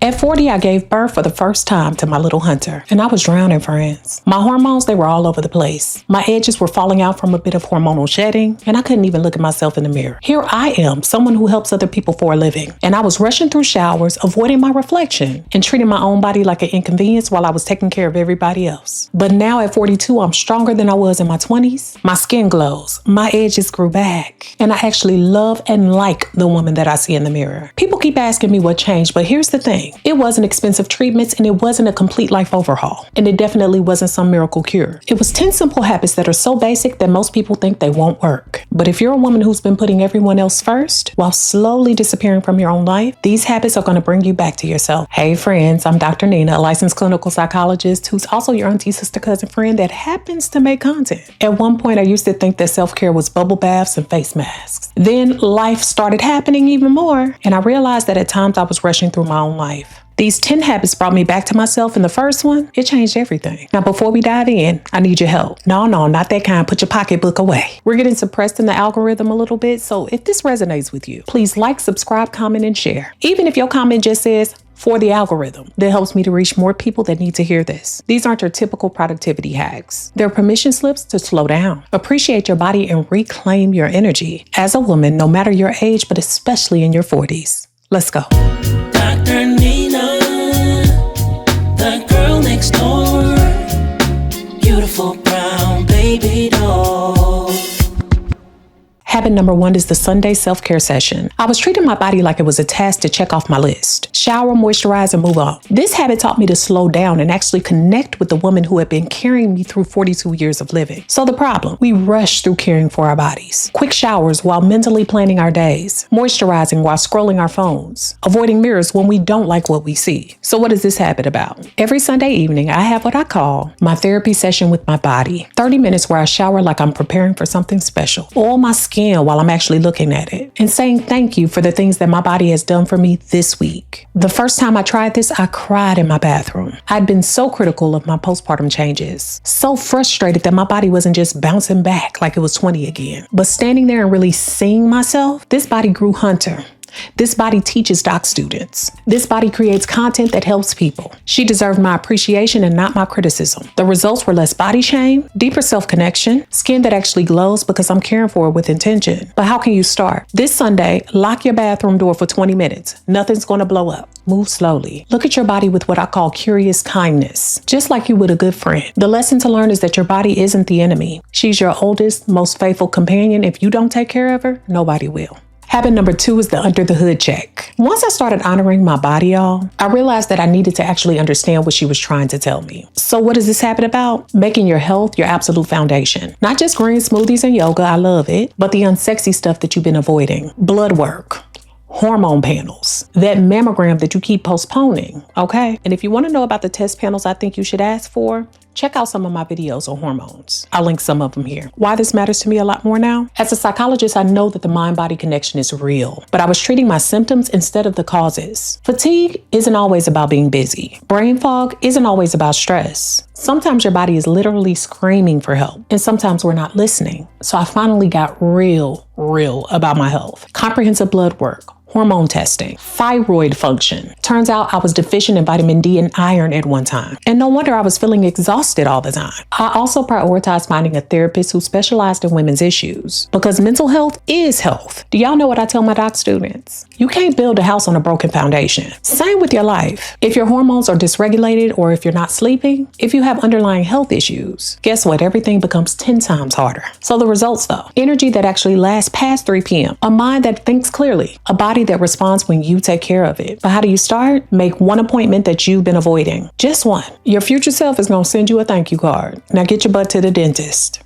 At 40, I gave birth for the first time to my little hunter, and I was drowning, friends. My hormones, they were all over the place. My edges were falling out from a bit of hormonal shedding, and I couldn't even look at myself in the mirror. Here I am, someone who helps other people for a living, and I was rushing through showers, avoiding my reflection, and treating my own body like an inconvenience while I was taking care of everybody else. But now at 42, I'm stronger than I was in my 20s. My skin glows, my edges grew back, and I actually love and like the woman that I see in the mirror. People keep asking me what changed, but here's the thing. It wasn't expensive treatments, and it wasn't a complete life overhaul, and it definitely wasn't some miracle cure. It was 10 simple habits that are so basic that most people think they won't work. But if you're a woman who's been putting everyone else first while slowly disappearing from your own life, these habits are going to bring you back to yourself. Hey friends, I'm Dr. Nina, a licensed clinical psychologist who's also your auntie, sister, cousin, friend that happens to make content. At one point, I used to think that self-care was bubble baths and face masks. Then life started happening even more, and I realized that at times I was rushing through my own life. These 10 habits brought me back to myself, and the first one, it changed everything. Now, before we dive in, I need your help. No, not that kind. Put your pocketbook away. We're getting suppressed in the algorithm a little bit, so if this resonates with you, please like, subscribe, comment, and share. Even if your comment just says, for the algorithm, that helps me to reach more people that need to hear this. These aren't your typical productivity hacks. They're permission slips to slow down, appreciate your body, and reclaim your energy. As a woman, no matter your age, but especially in your 40s. Let's go. Dr. Nina, the girl next door, beautiful brown baby doll. Habit number 1 is the Sunday self-care session. I was treating my body like it was a task to check off my list. Shower, moisturize, and move on. This habit taught me to slow down and actually connect with the woman who had been carrying me through 42 years of living. So the problem, we rush through caring for our bodies. Quick showers while mentally planning our days. Moisturizing while scrolling our phones. Avoiding mirrors when we don't like what we see. So what is this habit about? Every Sunday evening, I have what I call my therapy session with my body. 30 minutes where I shower like I'm preparing for something special. Oil my skin while I'm actually looking at it, and saying thank you for the things that my body has done for me this week. The first time I tried this, I cried in my bathroom. I'd been so critical of my postpartum changes, so frustrated that my body wasn't just bouncing back like it was 20 again. But standing there and really seeing myself, this body grew hunter. This body teaches doc students. This body creates content that helps people. She deserved my appreciation and not my criticism. The results were less body shame, deeper self-connection, skin that actually glows because I'm caring for it with intention. But how can you start? This Sunday, lock your bathroom door for 20 minutes. Nothing's going to blow up. Move slowly. Look at your body with what I call curious kindness, just like you would a good friend. The lesson to learn is that your body isn't the enemy. She's your oldest, most faithful companion. If you don't take care of her, nobody will. Habit number 2 is the under the hood check. Once I started honoring my body, y'all, I realized that I needed to actually understand what she was trying to tell me. So what is this habit about? Making your health your absolute foundation. Not just green smoothies and yoga, I love it, but the unsexy stuff that you've been avoiding. Blood work. Hormone panels, that mammogram that you keep postponing, okay? And if you want to know about the test panels I think you should ask for, check out some of my videos on hormones. I'll link some of them here. Why this matters to me a lot more now? As a psychologist, I know that the mind-body connection is real, but I was treating my symptoms instead of the causes. Fatigue isn't always about being busy. Brain fog isn't always about stress. Sometimes your body is literally screaming for help, and sometimes we're not listening. So I finally got real about my health. Comprehensive blood work, hormone testing, thyroid function. Turns out I was deficient in vitamin D and iron at one time. And no wonder I was feeling exhausted all the time. I also prioritized finding a therapist who specialized in women's issues, because mental health is health. Do y'all know what I tell my doc students? You can't build a house on a broken foundation. Same with your life. If your hormones are dysregulated, or if you're not sleeping, if you have underlying health issues, guess what? Everything becomes 10 times harder. So the results though, energy that actually lasts past 3 p.m., a mind that thinks clearly, a body that responds when you take care of it. But how do you start? Make one appointment that you've been avoiding. Just one. Your future self is going to send you a thank you card. Now get your butt to the dentist.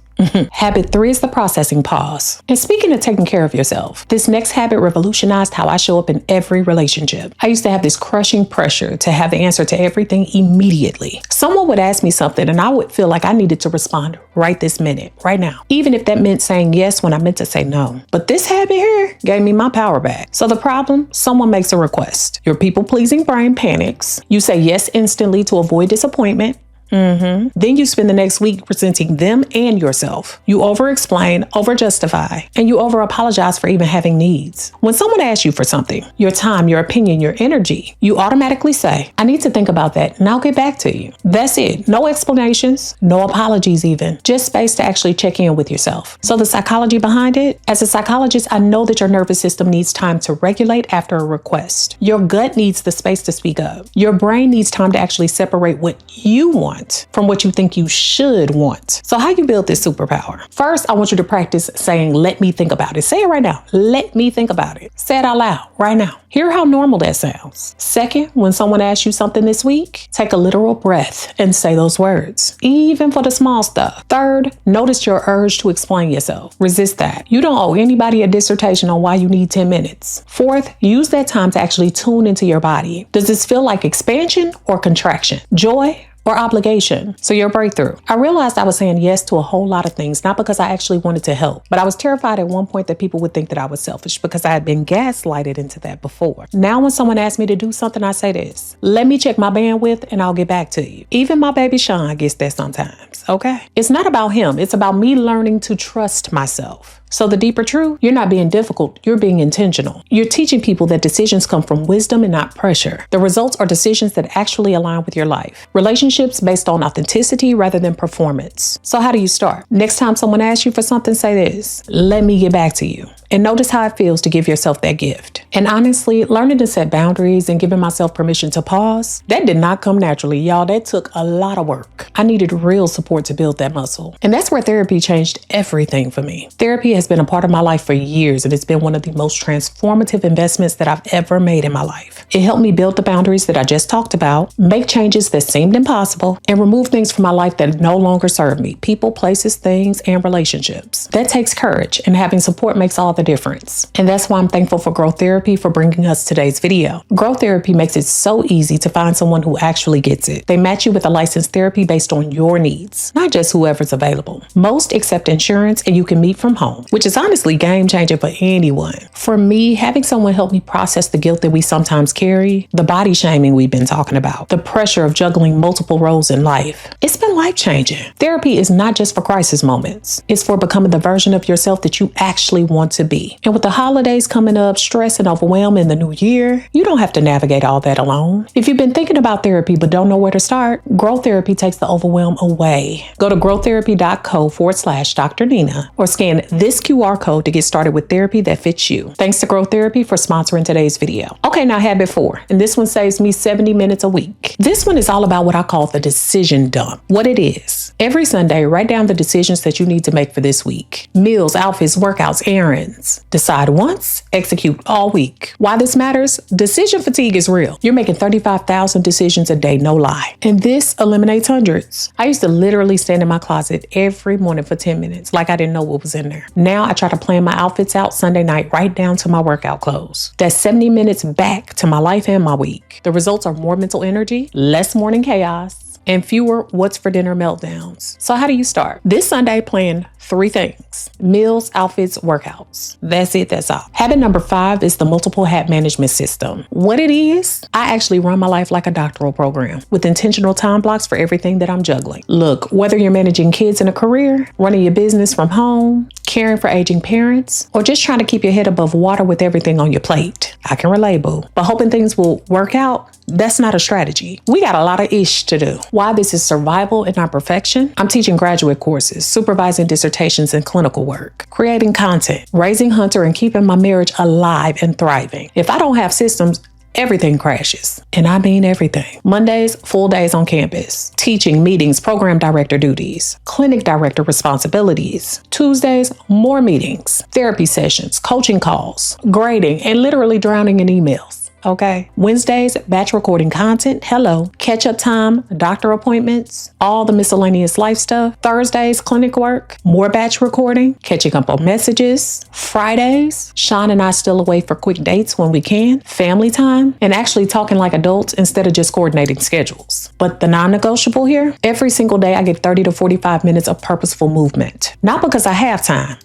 Habit 3 is the processing pause. And speaking of taking care of yourself, this next habit revolutionized how I show up in every relationship. I used to have this crushing pressure to have the answer to everything immediately. Someone would ask me something and I would feel like I needed to respond right this minute, right now, even if that meant saying yes when I meant to say no. But this habit here gave me my power back. So the problem, someone makes a request. Your people-pleasing brain panics. You say yes instantly to avoid disappointment. Then you spend the next week resenting them and yourself. You over-explain, over-justify, and you over-apologize for even having needs. When someone asks you for something, your time, your opinion, your energy, you automatically say, I need to think about that and I'll get back to you. That's it. No explanations, no apologies even. Just space to actually check in with yourself. So the psychology behind it, as a psychologist, I know that your nervous system needs time to regulate after a request. Your gut needs the space to speak up. Your brain needs time to actually separate what you want from what you think you should want. So how you build this superpower? First, I want you to practice saying, let me think about it. Say it right now. Let me think about it. Say it out loud right now. Hear how normal that sounds. Second, when someone asks you something this week, take a literal breath and say those words, even for the small stuff. Third, notice your urge to explain yourself. Resist that. You don't owe anybody a dissertation on why you need 10 minutes. Fourth, use that time to actually tune into your body. Does this feel like expansion or contraction? Joy or obligation? So your breakthrough. I realized I was saying yes to a whole lot of things, not because I actually wanted to help, but I was terrified at one point that people would think that I was selfish because I had been gaslighted into that before. Now when someone asks me to do something, I say this, let me check my bandwidth and I'll get back to you. Even my baby Sean gets that sometimes, okay? It's not about him. It's about me learning to trust myself. So the deeper truth, you're not being difficult, you're being intentional. You're teaching people that decisions come from wisdom and not pressure. The results are decisions that actually align with your life. Relationships based on authenticity rather than performance. So how do you start? Next time someone asks you for something, say this, let me get back to you. And notice how it feels to give yourself that gift. And honestly, learning to set boundaries and giving myself permission to pause, that did not come naturally, y'all. That took a lot of work. I needed real support to build that muscle. And that's where therapy changed everything for me. Therapy has been a part of my life for years, and it's been one of the most transformative investments that I've ever made in my life. It helped me build the boundaries that I just talked about, make changes that seemed impossible, and remove things from my life that no longer serve me. People, places, things, and relationships. That takes courage, and having support makes all the difference. And that's why I'm thankful for Growth Therapy for bringing us today's video. Growth Therapy makes it so easy to find someone who actually gets it. They match you with a licensed therapy based on your needs, not just whoever's available. Most accept insurance, and you can meet from home, which is honestly game changing for anyone. For me, having someone help me process the guilt that we sometimes carry, the body shaming we've been talking about, the pressure of juggling multiple roles in life, it's been life changing. Therapy is not just for crisis moments. It's for becoming the version of yourself that you actually want to be. And with the holidays coming up, stress and overwhelm in the new year, you don't have to navigate all that alone. If you've been thinking about therapy but don't know where to start, Growth Therapy takes the overwhelm away. Go to growththerapy.co/Dr. Nina or scan this QR code to get started with therapy that fits you. Thanks to Growth Therapy for sponsoring today's video. Okay, now habit 4, and this one saves me 70 minutes a week. This one is all about what I call the decision dump. What it is. Every Sunday, write down the decisions that you need to make for this week. Meals, outfits, workouts, errands. Decide once, execute all week. Why this matters? Decision fatigue is real. You're making 35,000 decisions a day, no lie. And this eliminates hundreds. I used to literally stand in my closet every morning for 10 minutes like I didn't know what was in there. Now I try to plan my outfits out Sunday night right down to my workout clothes. That's 70 minutes back to my life and my week. The results are more mental energy, less morning chaos, and fewer what's for dinner meltdowns. So how do you start? This Sunday, plan 3 things: meals, outfits, workouts. That's it, that's all. Habit number 5 is the multiple hat management system. What it is, I actually run my life like a doctoral program with intentional time blocks for everything that I'm juggling. Look, whether you're managing kids and a career, running your business from home, caring for aging parents, or just trying to keep your head above water with everything on your plate, I can relate, boo. But hoping things will work out, that's not a strategy. We got a lot of ish to do. Why this is survival and not perfection? I'm teaching graduate courses, supervising dissertations and clinical work, creating content, raising Hunter, and keeping my marriage alive and thriving. If I don't have systems, everything crashes. And I mean everything. Mondays, full days on campus. Teaching, meetings, program director duties, clinic director responsibilities. Tuesdays, more meetings, therapy sessions, coaching calls, grading, and literally drowning in emails. Okay. Wednesdays, batch recording content. Hello. Catch up time, doctor appointments, all the miscellaneous life stuff. Thursdays, clinic work, more batch recording, catching up on messages. Fridays, Sean and I still away for quick dates when we can, family time, and actually talking like adults instead of just coordinating schedules. But the non-negotiable here, every single day I get 30 to 45 minutes of purposeful movement. Not because I have time.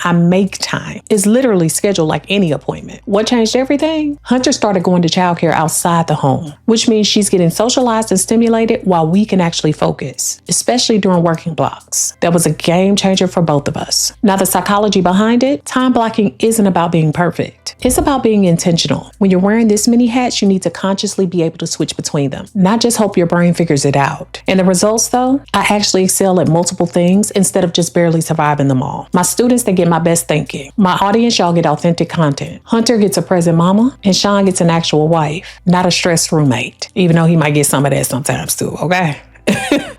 I make time. It's literally scheduled like any appointment. What changed everything? Hunter started going to childcare outside the home, which means she's getting socialized and stimulated while we can actually focus, especially during working blocks. That was a game changer for both of us. Now, the psychology behind it, time blocking isn't about being perfect. It's about being intentional. When you're wearing this many hats, you need to consciously be able to switch between them, not just hope your brain figures it out. And the results, though, I actually excel at multiple things instead of just barely surviving them all. My students, they get my best thinking. My audience, y'all get authentic content. Hunter gets a present mama, and Sean gets an actual wife, not a stressed roommate, even though he might get some of that sometimes too, okay?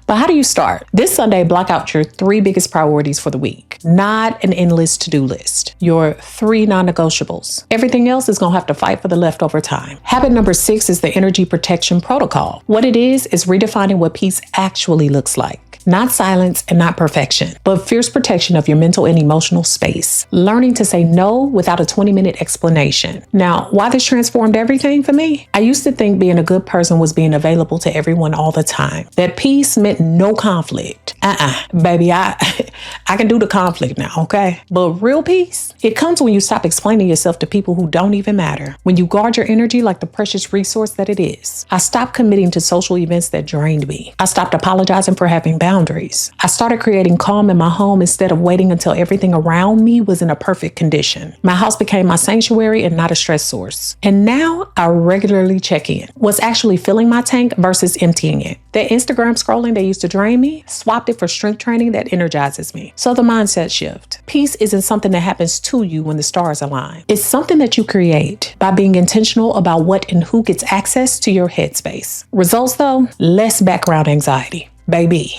But how do you start? This Sunday, block out your 3 biggest priorities for the week. Not an endless to-do list. Your 3 non-negotiables. Everything else is going to have to fight for the leftover time. Habit number 6 is the energy protection protocol. What it is redefining what peace actually looks like. Not silence and not perfection, but fierce protection of your mental and emotional space. Learning to say no without a 20-minute explanation. Now, why this transformed everything for me? I used to think being a good person was being available to everyone all the time. That peace meant no conflict. Baby, I can do the conflict now, okay? But real peace, it comes when you stop explaining yourself to people who don't even matter. When you guard your energy like the precious resource that it is. I stopped committing to social events that drained me. I stopped apologizing for having boundaries. I started creating calm in my home instead of waiting until everything around me was in a perfect condition. My house became my sanctuary and not a stress source. And now I regularly check in. What's actually filling my tank versus emptying it. That Instagram scrolling that used to drain me, swapped it for strength training that energizes me. So the mindset shift. Peace isn't something that happens to you when the stars align. It's something that you create by being intentional about what and who gets access to your headspace. Results though, less background anxiety. Baby,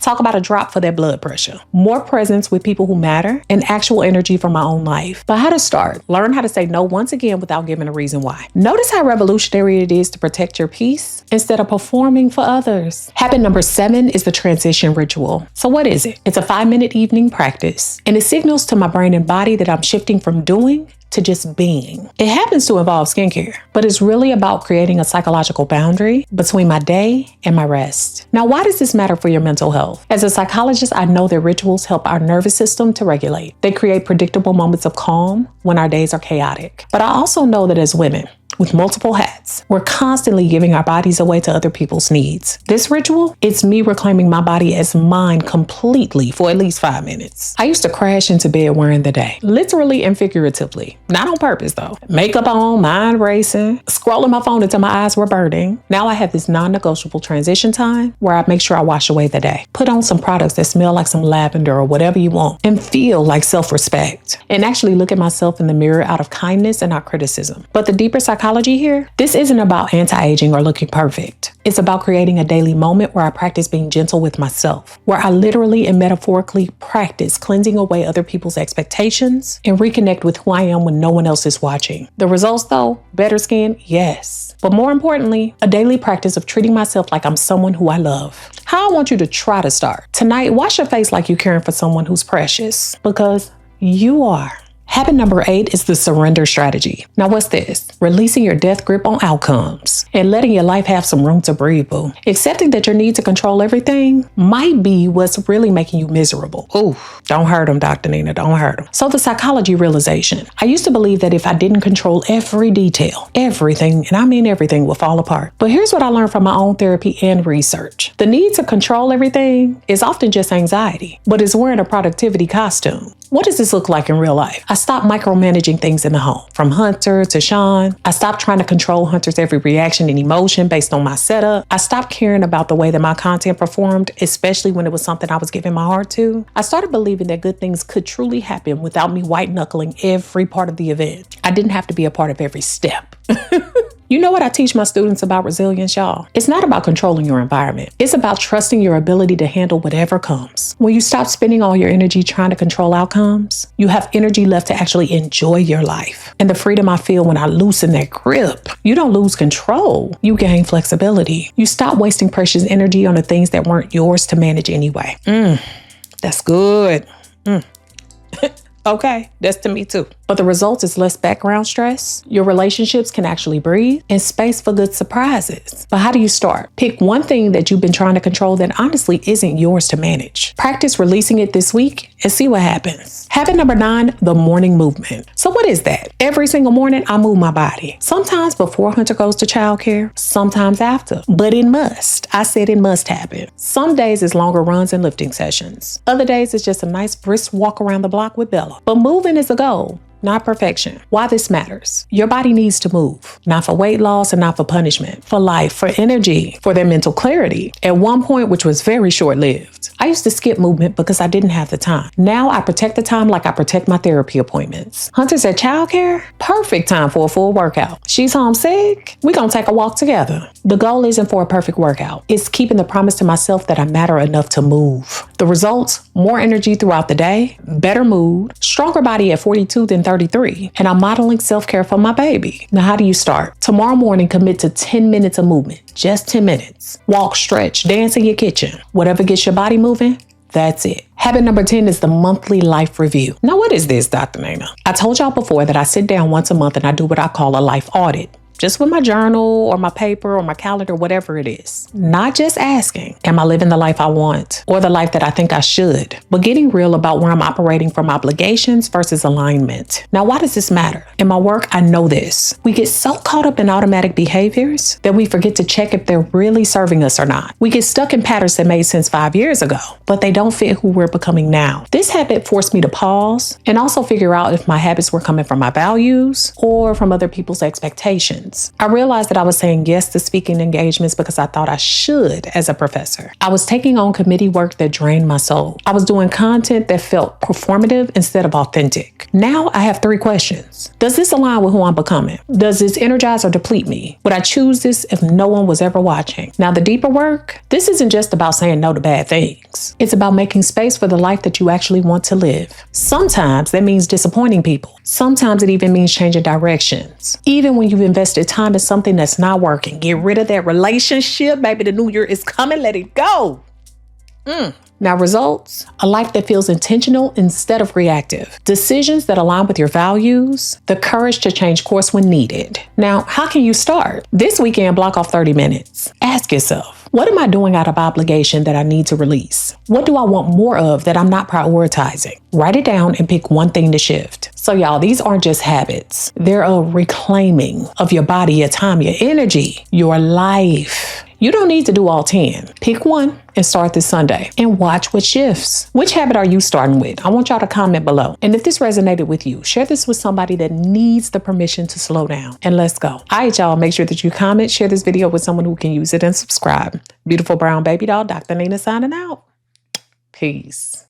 talk about a drop for that blood pressure. More presence with people who matter and actual energy for my own life. But how to start? Learn how to say no once again without giving a reason why. Notice how revolutionary it is to protect your peace instead of performing for others. Habit number 7 is the transition ritual. So what is it? It's a 5-minute evening practice, and it signals to my brain and body that I'm shifting from doing to just being. It happens to involve skincare, but it's really about creating a psychological boundary between my day and my rest. Now, why does this matter for your mental health? As a psychologist, I know that rituals help our nervous system to regulate. They create predictable moments of calm when our days are chaotic. But I also know that as women, with multiple hats, we're constantly giving our bodies away to other people's needs. This ritual, it's me reclaiming my body as mine completely for at least 5 minutes. I used to crash into bed wearing the day, literally and figuratively. Not on purpose though. Makeup on, mind racing, scrolling my phone until my eyes were burning. Now I have this non-negotiable transition time where I make sure I wash away the day. Put on some products that smell like some lavender or whatever you want and feel like self-respect. And actually look at myself in the mirror out of kindness and not criticism. But the deeper psychology here, this isn't about anti-aging or looking perfect. It's about creating a daily moment where I practice being gentle with myself, where I literally and metaphorically practice cleansing away other people's expectations and reconnect with who I am when no one else is watching. The results though, better skin, yes. But more importantly, a daily practice of treating myself like I'm someone who I love. How I want you to try to start. Tonight, wash your face like you're caring for someone who's precious, because you are. Habit number 8 is the surrender strategy. Now what's this? Releasing your death grip on outcomes and letting your life have some room to breathe, boo. Accepting that your need to control everything might be what's really making you miserable. Ooh, don't hurt them, Dr. Nina, don't hurt them. So the psychology realization. I used to believe that if I didn't control every detail, everything, and I mean everything, would fall apart. But here's what I learned from my own therapy and research. The need to control everything is often just anxiety, but it's wearing a productivity costume. What does this look like in real life? I stopped micromanaging things in the home. From Hunter to Sean, I stopped trying to control Hunter's every reaction and emotion based on my setup. I stopped caring about the way that my content performed, especially when it was something I was giving my heart to. I started believing that good things could truly happen without me white-knuckling every part of the event. I didn't have to be a part of every step. You know what I teach my students about resilience, y'all? It's not about controlling your environment. It's about trusting your ability to handle whatever comes. When you stop spending all your energy trying to control outcomes, you have energy left to actually enjoy your life. And the freedom I feel when I loosen that grip, you don't lose control, you gain flexibility. You stop wasting precious energy on the things that weren't yours to manage anyway. That's good. Okay, that's to me too. But the result is less background stress. Your relationships can actually breathe and space for good surprises. But how do you start? Pick one thing that you've been trying to control that honestly isn't yours to manage. Practice releasing it this week and see what happens. Habit number 9, the morning movement. So what is that? Every single morning, I move my body. Sometimes before Hunter goes to childcare, sometimes after, but it must. I said it must happen. Some days it's longer runs and lifting sessions. Other days it's just a nice brisk walk around the block with Bella. But moving is a goal, not perfection. Why this matters? Your body needs to move, not for weight loss and not for punishment, for life, for energy, for their mental clarity. At one point, which was very short-lived, I used to skip movement because I didn't have the time. Now I protect the time like I protect my therapy appointments. Hunter's at childcare? Perfect time for a full workout. She's homesick? We're gonna take a walk together. The goal isn't for a perfect workout. It's keeping the promise to myself that I matter enough to move. The results? More energy throughout the day, better mood, stronger body at 42 than 33, and I'm modeling self-care for my baby. Now, how do you start? Tomorrow morning, commit to 10 minutes of movement. Just 10 minutes. Walk, stretch, dance in your kitchen. Whatever gets your body moving, that's it. Habit number 10 is the monthly life review. Now, what is this, Dr. Nina? I told y'all before that I sit down once a month and I do what I call a life audit. Just with my journal or my paper or my calendar, whatever it is. Not just asking, am I living the life I want or the life that I think I should, but getting real about where I'm operating from obligations versus alignment. Now, why does this matter? In my work, I know this. We get so caught up in automatic behaviors that we forget to check if they're really serving us or not. We get stuck in patterns that made sense 5 years ago, but they don't fit who we're becoming now. This habit forced me to pause and also figure out if my habits were coming from my values or from other people's expectations. I realized that I was saying yes to speaking engagements because I thought I should as a professor. I was taking on committee work that drained my soul. I was doing content that felt performative instead of authentic. Now I have 3 questions. Does this align with who I'm becoming? Does this energize or deplete me? Would I choose this if no one was ever watching? Now, the deeper work, this isn't just about saying no to bad things. It's about making space for the life that you actually want to live. Sometimes that means disappointing people. Sometimes it even means changing directions. Even when you've invested time in something that's not working, get rid of that relationship. Baby, the new year is coming. Let it go. Now, results, a life that feels intentional instead of reactive, decisions that align with your values, the courage to change course when needed. Now, how can you start? This weekend, block off 30 minutes. Ask yourself, what am I doing out of obligation that I need to release? What do I want more of that I'm not prioritizing? Write it down and pick one thing to shift. So y'all, these aren't just habits. They're a reclaiming of your body, your time, your energy, your life. You don't need to do all 10. Pick one and start this Sunday and watch what shifts. Which habit are you starting with? I want y'all to comment below. And if this resonated with you, share this with somebody that needs the permission to slow down. And let's go. All right, y'all, make sure that you comment, share this video with someone who can use it, and subscribe. Beautiful Brown Baby Doll, Dr. Nina signing out. Peace.